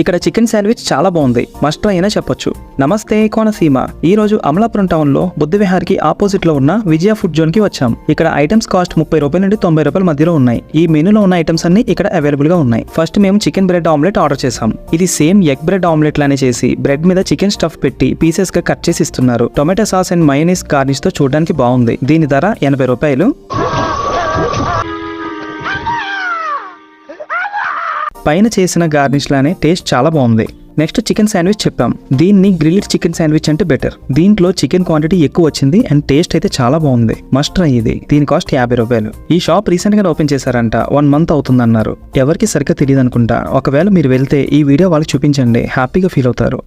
ఇక్కడ chicken sandwich చాలా బాగుంది, మస్ట్ ట్రై అయినా చెప్పొచ్చు. నమస్తే కోనసీమ. ఈ రోజు అమలాపురం టౌన్ లో బుద్ధ విహార్ కి ఆపోజిట్ లో ఉన్న విజయ ఫుడ్ జోన్ కి వచ్చాం. ఇక్కడ ఐటమ్స్ కాస్ట్ 30 రూపాయల నుండి 90 రూపాయల మధ్యలో ఉన్నాయి. ఈ మెనూలో ఉన్న ఐటమ్స్ అన్ని ఇక్కడ అవైలబుల్ గా ఉన్నాయి. ఫస్ట్ మేము చికెన్ బ్రెడ్ ఆమ్లెట్ ఆర్డర్ చేసాం. ఇది సేమ్ ఎగ్ బ్రెడ్ ఆమ్లెట్ లానే చేసి బ్రెడ్ మీద చికెన్ స్టఫ్ పెట్టి పీసెస్ గా కట్ చేసి ఇస్తున్నారు. Tomato sauce and mayonnaise garnish తో చూడడానికి బాగుంది. దీని ధర 80 రూపాయలు. పైన చేసిన గార్నిష్ లానే టేస్ట్ చాలా బాగుంది. నెక్స్ట్ చికెన్ శాండ్విచ్ చెప్పాం. దీన్ని గ్రిల్డ్ చికెన్ శాండ్విచ్ అంటే బెటర్. దీంట్లో చికెన్ క్వాంటిటీ ఎక్కువ వచ్చింది అండ్ టేస్ట్ అయితే చాలా బాగుంది. మస్ట్ ట్రై ఇది. దీని కాస్ట్ 50 రూపాయలు. ఈ షాప్ రీసెంట్ గా ఓపెన్ చేశారంట. 1 మంత్ అవుతుందన్నారు. ఎవరికి సరిగ్గా తెలియదు అనుకుంటా. ఒకవేళ మీరు వెళ్తే ఈ వీడియో వాళ్ళకి చూపించండి, హ్యాపీగా ఫీల్ అవుతారు.